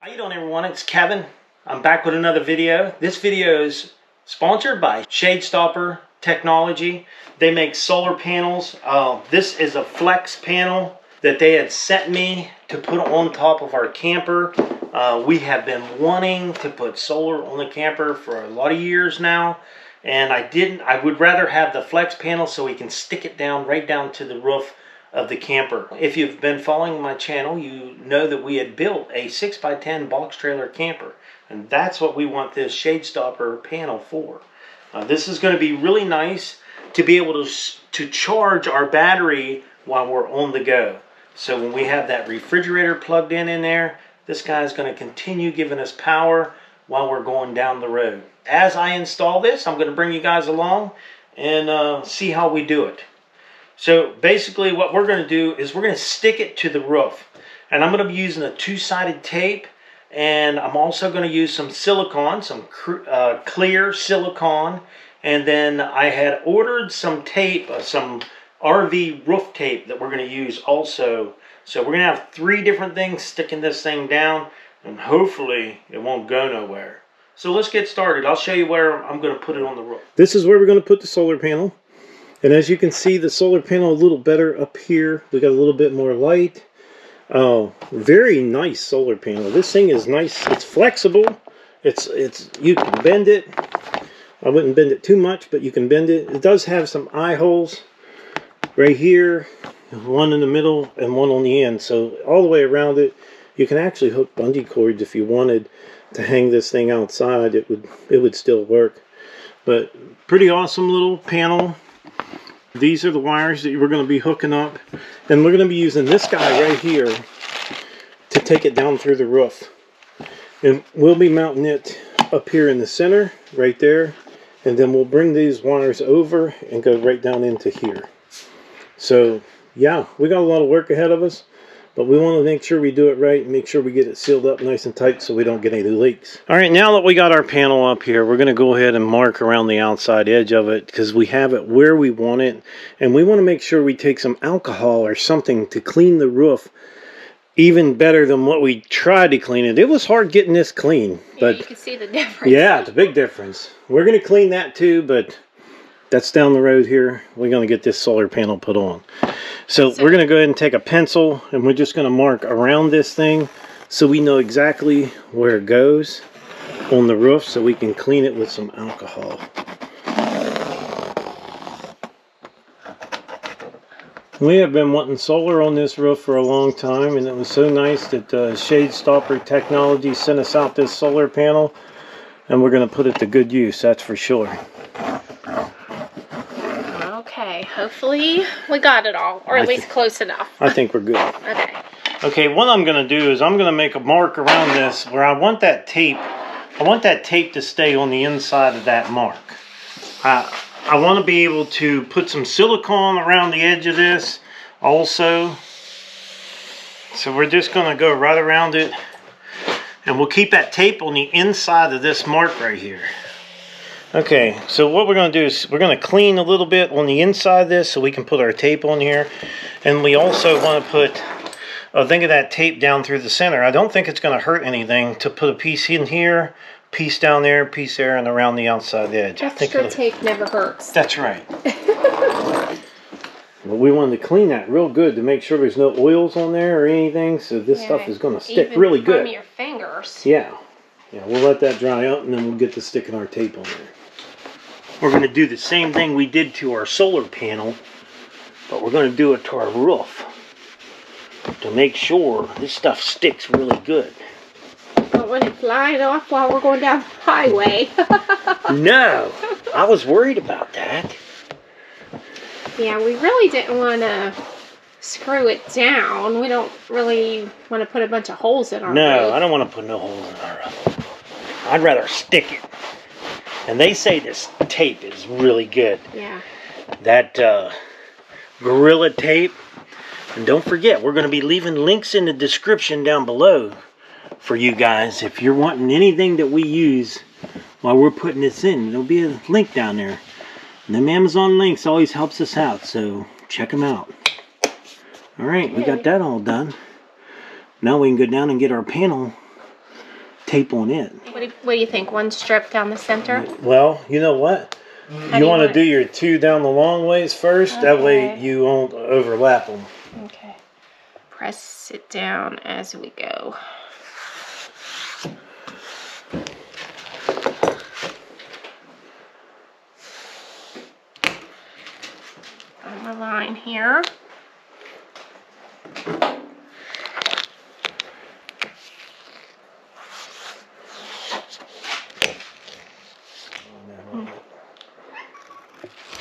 How you doing, everyone? It's Kevin. I'm back with another video. This video is sponsored by Shadestopper technology. They make solar panels. This is a flex panel that they had sent me to put on top of our camper. We have been wanting to put solar on the camper for a lot of years now, and I would rather have the flex panel so we can stick it down right down to the roof of the camper. If you've been following my channel, you know that we had built a 6x10 box trailer camper, and that's what we want this Shadestopper panel for. This is going to be really nice to be able to charge our battery while we're on the go. So when we have that refrigerator plugged in there, this guy is going to continue giving us power while we're going down the road. As I install this, I'm going to bring you guys along and see how we do it. So basically what we're going to do is we're going to stick it to the roof. And I'm going to be using a two-sided tape. And I'm also going to use some silicone, some clear silicone. And then I had ordered some tape, some RV roof tape that we're going to use also. So we're going to have 3 different things sticking this thing down. And hopefully it won't go nowhere. So let's get started. I'll show you where I'm going to put it on the roof. This is where we're going to put the solar panel. And as you can see, the solar panel a little better up here. We got a little bit more light. Oh, very nice solar panel. This thing is nice. It's flexible. You can bend it. I wouldn't bend it too much, but you can bend it. It does have some eye holes right here, one in the middle and one on the end. So all the way around it, you can actually hook bungee cords if you wanted to hang this thing outside. It would still work. But pretty awesome little panel. These are the wires that we're going to be hooking up, and we're going to be using this guy right here to take it down through the roof. And we'll be mounting it up here in the center right there, and then we'll bring these wires over and go right down into here. So yeah, we got a lot of work ahead of us, but we want to make sure we do it right and make sure we get it sealed up nice and tight so we don't get any leaks. All right, now that we got our panel up here, we're going to go ahead and mark around the outside edge of it because we have it where we want it. And we want to make sure we take some alcohol or something to clean the roof even better than what we tried to clean it. It was hard getting this clean. But you can see the difference. Yeah, it's a big difference. We're going to clean that too, but that's down the road here. We're going to get this solar panel put on. So we're going to go ahead and take a pencil, and we're just going to mark around this thing so we know exactly where it goes on the roof so we can clean it with some alcohol. We have been wanting solar on this roof for a long time, and it was so nice that Shadestopper Technology sent us out this solar panel, and we're going to put it to good use, that's for sure. Okay, hopefully we got it all, or at least close enough. I think we're good. Okay. Okay, what I'm going to do is I'm going to make a mark around this where I want that tape. I want that tape to stay on the inside of that mark. I want to be able to put some silicone around the edge of this also. So we're just going to go right around it. And we'll keep that tape on the inside of this mark right here. Okay, so what we're going to do is we're going to clean a little bit on the inside of this so we can put our tape on here. And we also want to put a thing of that tape down through the center. I don't think it's going to hurt anything to put a piece in here, piece down there, piece there, and around the outside edge. Extra tape never hurts. That's right. But we wanted to clean that real good to make sure there's no oils on there or anything, so this stuff is going to stick really good. From your fingers. Yeah. Yeah, we'll let that dry up and then we'll get to sticking our tape on there. We're going to do the same thing we did to our solar panel, but we're going to do it to our roof to make sure this stuff sticks really good. Don't want it flying off while we're going down the highway. No, I was worried about that. Yeah, we really didn't want to screw it down. We don't really want to put a bunch of holes in our roof. I don't want to put no holes in our roof. I'd rather stick it. And they say this tape is really good. Yeah. That Gorilla tape. And don't forget, we're going to be leaving links in the description down below for you guys. If you're wanting anything that we use while we're putting this in, there'll be a link down there. And them Amazon links always helps us out, so check them out. Alright, we got that all done. Now we can go down and get our panel tape on in. What do you think? One strip down the center? Well, you know what? You want to do your 2 down the long ways first. Okay. That way you won't overlap them. Okay. Press it down as we go. On the line here.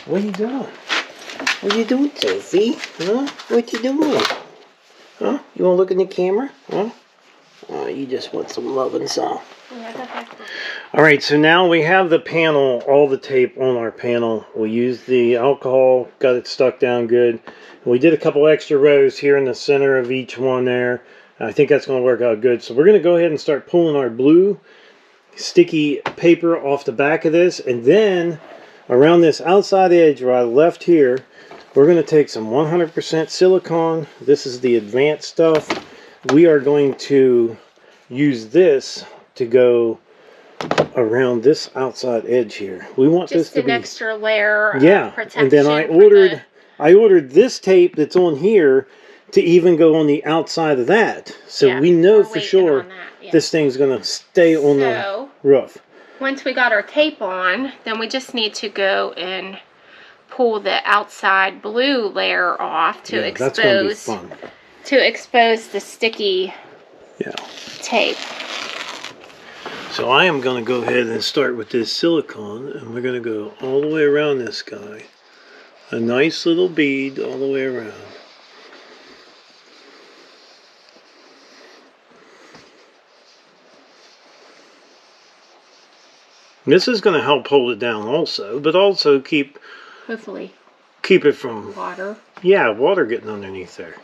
What are you doing? What are you doing, Sophie? Huh? What you doing? Huh? You want to look in the camera? Huh? Oh, you just want some loving, so. Alright, so now we have the panel, all the tape on our panel. We used the alcohol, got it stuck down good. We did a couple extra rows here in the center of each one there. I think that's going to work out good. So we're going to go ahead and start pulling our blue sticky paper off the back of this. And then around this outside edge right left here, we're going to take some 100% silicone. This is the advanced stuff. We are going to use this to go around this outside edge here. We want just this to be an extra layer of protection. And then I ordered this tape that's on here to even go on the outside of that. So we know for sure this thing's going to stay on the roof. Once we got our tape on, then we just need to go and pull the outside blue layer off to expose the sticky tape. So I am going to go ahead and start with this silicone, and we're going to go all the way around this guy. A nice little bead all the way around. This is going to help hold it down also, but also keep it from water. Yeah, water getting underneath there.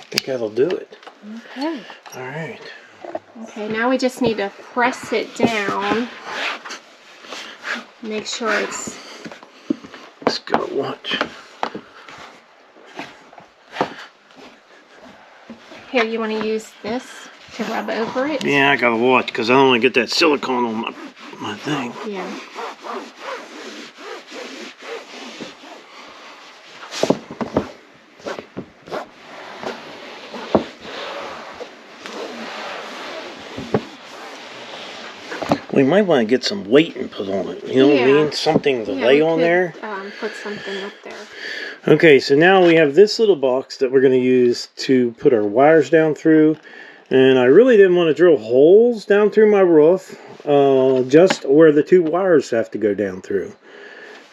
I think that'll do it. Okay. All right. Okay, now we just need to press it down. Make sure it's... Let's go watch. Here, you want to use this to rub over it? Yeah, I gotta watch because I don't want to get that silicone on my thing. Yeah. We might want to get some weight and put on it. You know what I mean? Something to lay on there. Put something up there. Okay, so now we have this little box that we're going to use to put our wires down through. And I really didn't want to drill holes down through my roof. Just where the 2 wires have to go down through.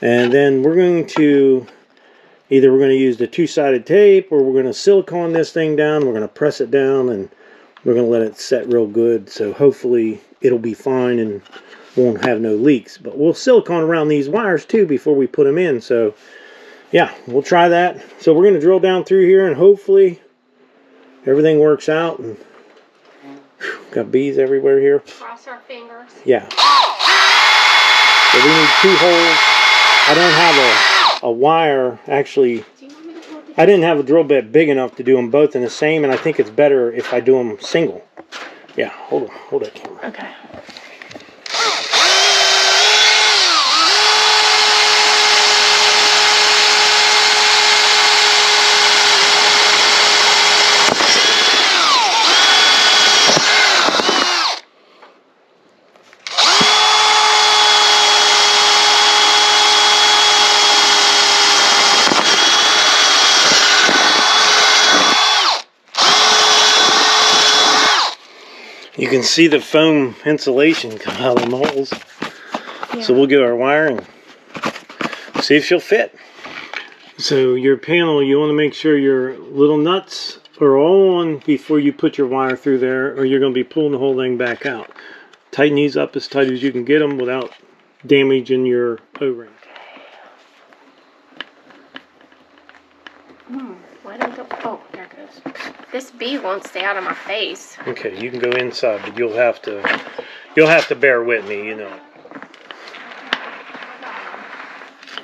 And then we're going to... Either we're going to use the 2-sided tape or we're going to silicone this thing down. We're going to press it down and we're going to let it set real good. So hopefully it'll be fine and won't have no leaks. But we'll silicone around these wires too before we put them in. So yeah, we'll try that. So we're going to drill down through here and hopefully everything works out. And got bees everywhere here. Cross our fingers. Yeah. So we need 2 holes. I don't have a wire actually. I didn't have a drill bit big enough to do them both in the same, and I think it's better if I do them single. Yeah, hold that camera. Okay. You can see the foam insulation come out of the holes. Yeah. So we'll get our wire and see if she'll fit. So your panel, you want to make sure your little nuts are all on before you put your wire through there, or you're going to be pulling the whole thing back out. Tighten these up as tight as you can get them without damaging your O-ring. Why don't go? Oh, there it goes. This bee won't stay out of my face. Okay, you can go inside, but you'll have to bear with me, you know.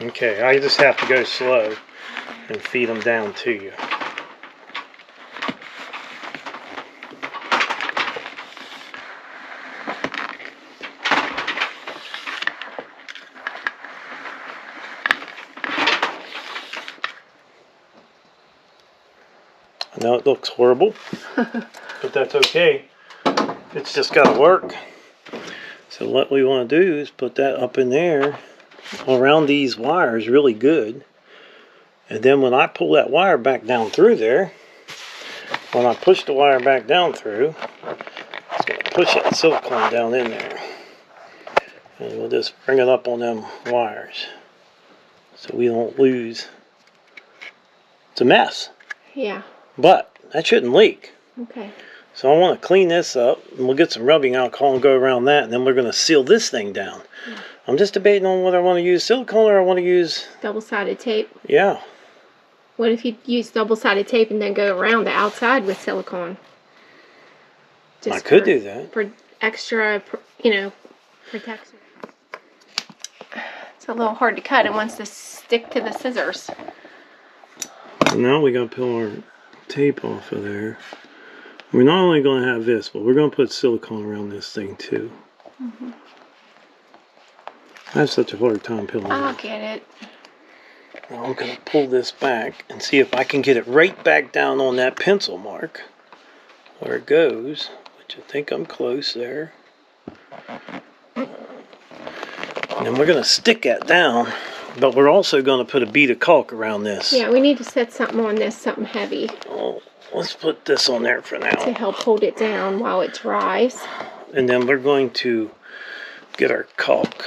Okay, I just have to go slow and feed them down to you. I know it looks horrible, but that's okay. It's just got to work. So what we want to do is put that up in there around these wires really good. And then when I pull that wire back down through there, when I push the wire back down through, it's going to push that silicone down in there. And we'll just bring it up on them wires so we don't lose. It's a mess. Yeah. But that shouldn't leak. Okay. So I want to clean this up, and we'll get some rubbing alcohol and go around that, and then we're going to seal this thing down. Yeah. I'm just debating on whether I want to use silicone or I want to use... double-sided tape. Yeah. What if you use double-sided tape and then go around the outside with silicone? I could do that. For extra, you know, protection. It's a little hard to cut. It wants to stick to the scissors. Now we got to peel our tape off of there. We're not only going to have this, but we're going to put silicone around this thing too. Mm-hmm. I have such a hard time peeling it. I'll get it. Now I'm going to pull this back and see if I can get it right back down on that pencil mark where it goes, which I think I'm close there. And then we're going to stick that down, but we're also going to put a bead of caulk around this. Yeah, we need to set something on this, something heavy. Oh, let's put this on there for now. To help hold it down while it dries. And then we're going to get our caulk.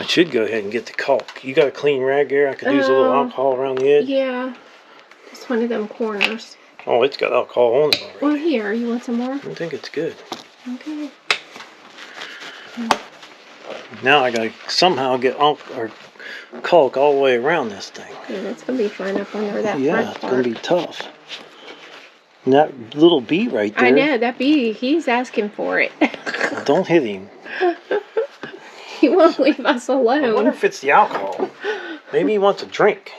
I should go ahead and get the caulk. You got a clean rag here? I could use a little alcohol around the edge? Yeah. Just one of them corners. Oh, it's got alcohol on it already. Well, here. You want some more? I think it's good. Okay. Now I got to somehow get caulk all the way around this thing. Yeah, that's going to be fun up under that front Yeah, it's going to be tough. And that little bee right there. I know, that bee, he's asking for it. Don't hit him. He won't leave us alone. I wonder if it's the alcohol. Maybe he wants a drink.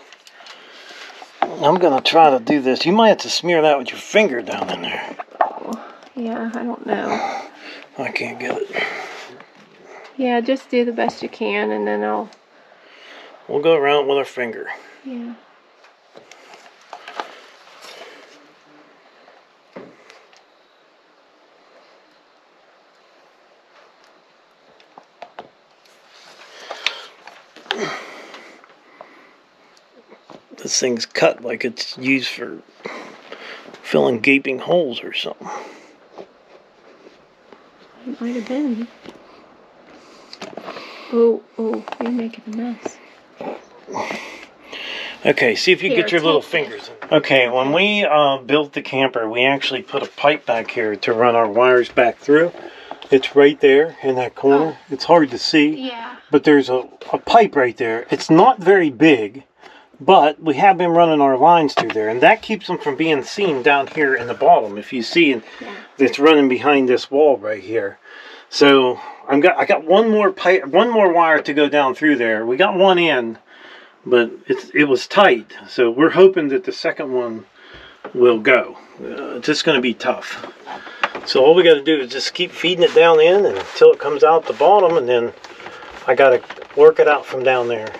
I'm going to try to do this. You might have to smear that with your finger down in there. Oh, yeah, I don't know. I can't get it. Yeah, just do the best you can, and then We'll go around with our finger. Yeah. This thing's cut like it's used for filling gaping holes or something. It might have been. Oh, you're making a mess. Okay, see if you get your little fingers in. Okay, when we built the camper, we actually put a pipe back here to run our wires back through. It's right there in that corner. Oh. It's hard to see. Yeah. But there's a pipe right there. It's not very big, but we have been running our lines through there, and that keeps them from being seen down here in the bottom. If you see, it's running behind this wall right here. So I got one more pipe, one more wire to go down through there. We got one in, but it was tight. So we're hoping that the second one will go. It's just going to be tough. So all we got to do is just keep feeding it down in until it comes out the bottom, and then I got to work it out from down there.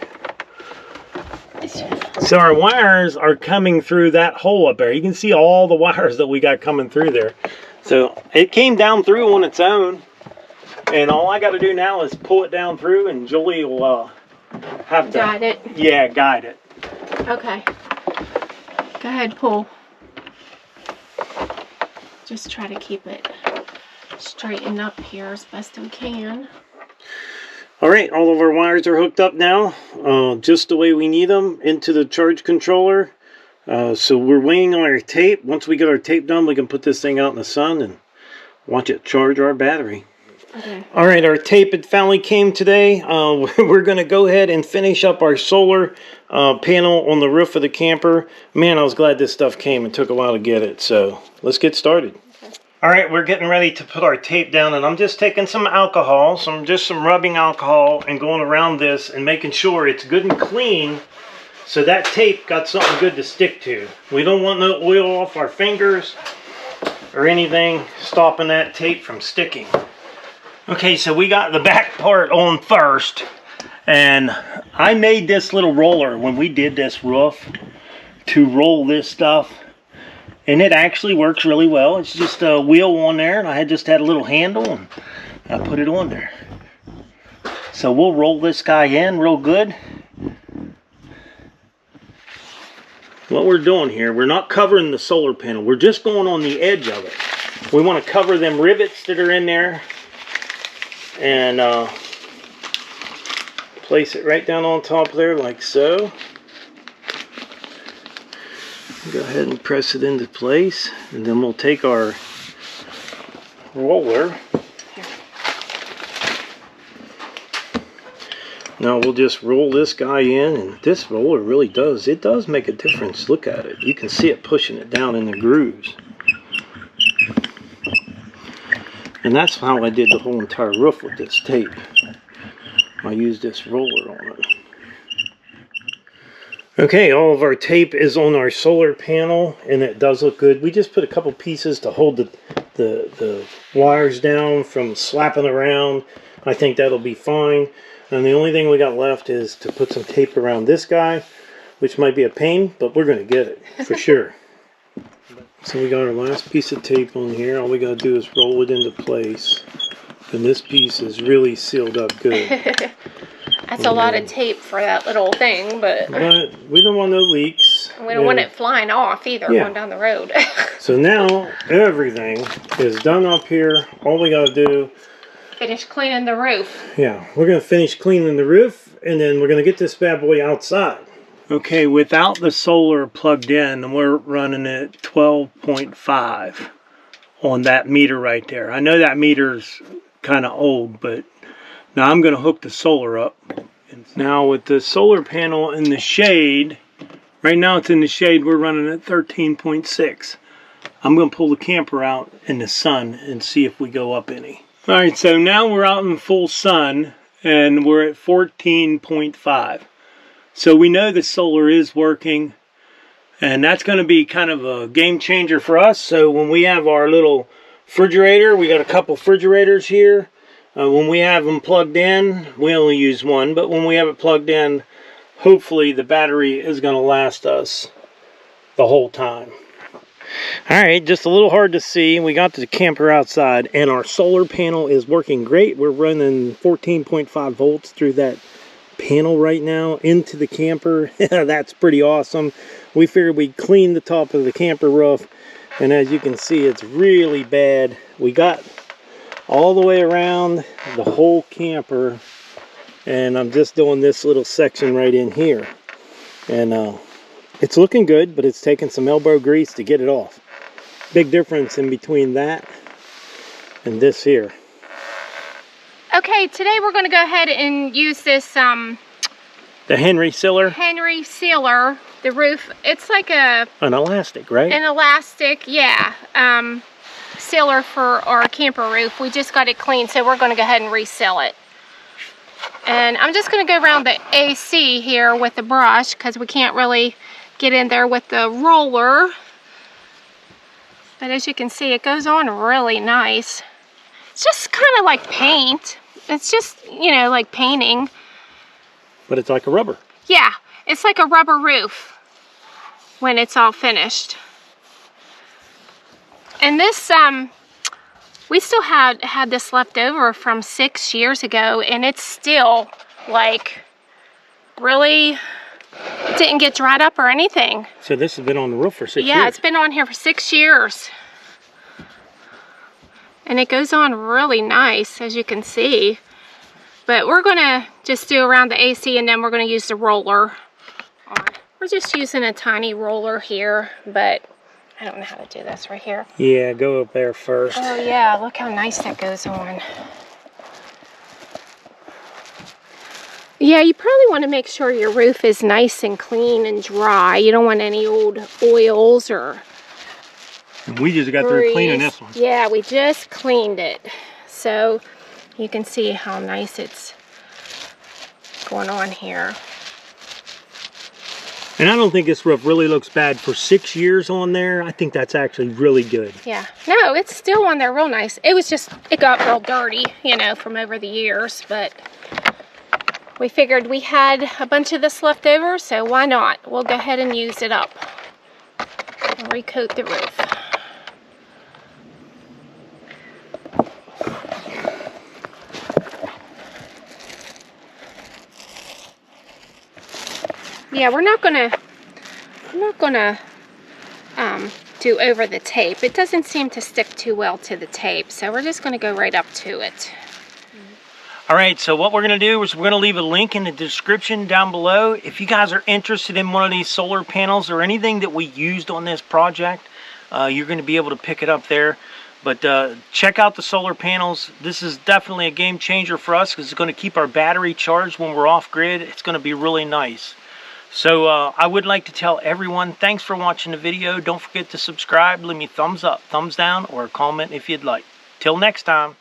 So our wires are coming through that hole up there. You can see all the wires that we got coming through there. So it came down through on its own. And all I got to do now is pull it down through, and Julie will have to... Guide it? Yeah, guide it. Okay. Go ahead, pull. Just try to keep it straightened up here as best we can. Alright, all of our wires are hooked up now, just the way we need them, into the charge controller. So we're waiting on our tape. Once we get our tape done, we can put this thing out in the sun and watch it charge our battery. Okay. All right, our tape had finally came today. We're going to go ahead and finish up our solar panel on the roof of the camper. Man, I was glad this stuff came. It took a while to get it, so let's get started. Okay. All right, we're getting ready to put our tape down, and I'm just taking some alcohol, some rubbing alcohol, and going around this and making sure it's good and clean so that tape got something good to stick to. We don't want no oil off our fingers or anything stopping that tape from sticking. Okay, so we got the back part on first, and I made this little roller when we did this roof to roll this stuff, and it actually works really well. It's just a wheel on there, and I just had a little handle, and I put it on there. So we'll roll this guy in real good. What we're doing here, we're not covering the solar panel, we're just going on the edge of it. We want to cover them rivets that are in there, and place it right down on top there like so. Go ahead and press it into place, and then we'll take our roller. Now we'll just roll this guy in, and this roller really does make a difference. Look at it. You can see it pushing it down in the grooves. And that's how I did the whole entire roof with this tape. I used this roller on it. Okay, all of our tape is on our solar panel, and it does look good. We just put a couple pieces to hold the wires down from slapping around. I think that'll be fine. And the only thing we got left is to put some tape around this guy, which might be a pain, but we're going to get it for sure. So we got our last piece of tape on here. All we got to do is roll it into place. And this piece is really sealed up good. That's a lot of tape for that little thing, but we don't want no leaks. We don't want it flying off either, going down the road. So now everything is done up here. All we got to do... finish cleaning the roof. Yeah, we're going to finish cleaning the roof, and then we're going to get this bad boy outside. Okay, without the solar plugged in, we're running at 12.5 on that meter right there. I know that meter's kind of old, but now I'm going to hook the solar up. Now with the solar panel in the shade, right now it's in the shade, we're running at 13.6. I'm going to pull the camper out in the sun and see if we go up any. Alright, so now we're out in full sun, and we're at 14.5. So we know the solar is working, and that's going to be kind of a game changer for us. So when we have our little refrigerator, we got a couple refrigerators here. When we have them plugged in, we only use one, but when we have it plugged in, hopefully the battery is going to last us the whole time. Alright, just a little hard to see. We got the camper outside, and our solar panel is working great. We're running 14.5 volts through that panel right now into the camper. That's pretty awesome. We figured we'd clean the top of the camper roof, and as you can see, it's really bad. We got all the way around the whole camper, and I'm just doing this little section right in here, and it's looking good, but it's taking some elbow grease to get it off. Big difference in between that and this here. Okay, today we're going to go ahead and use this the Henry sealer. Henry sealer, the roof. It's like an elastic, right? An elastic, yeah. Sealer for our camper roof. We just got it clean, so we're going to go ahead and reseal it. And I'm just going to go around the AC here with the brush, because we can't really get in there with the roller. But as you can see, it goes on really nice. It's just kind of like paint. It's just, you know, like painting. But it's like a rubber. Yeah, it's like a rubber roof when it's all finished. And this, we still had this left over from 6 years ago, and it's still like really, it didn't get dried up or anything. So this has been on the roof for 6 years? Yeah, it's been on here for 6 years. And it goes on really nice, as you can see. But we're going to just do around the AC, and then we're going to use the roller. We're just using a tiny roller here, but I don't know how to do this right here. Yeah, go up there first. Oh yeah, look how nice that goes on. Yeah, you probably want to make sure your roof is nice and clean and dry. You don't want any old oils or and we just got through cleaning this one. Yeah, we just cleaned it. So you can see how nice it's going on here. And I don't think this roof really looks bad for 6 years on there. I think that's actually really good. Yeah, no, it's still on there real nice. It was just, it got real dirty, you know, from over the years, but we figured we had a bunch of this left over, so why not? We'll go ahead and use it up and recoat the roof. Yeah, we're not gonna do over the tape. It doesn't seem to stick too well to the tape, so we're just gonna go right up to it. All right, so what we're gonna do is we're gonna leave a link in the description down below. If you guys are interested in one of these solar panels or anything that we used on this project, you're gonna be able to pick it up there. But check out the solar panels. This is definitely a game changer for us because it's gonna keep our battery charged when we're off grid. It's gonna be really nice. So I would like to tell everyone, thanks for watching the video. Don't forget to subscribe, leave me a thumbs up, thumbs down, or a comment if you'd like. Till next time.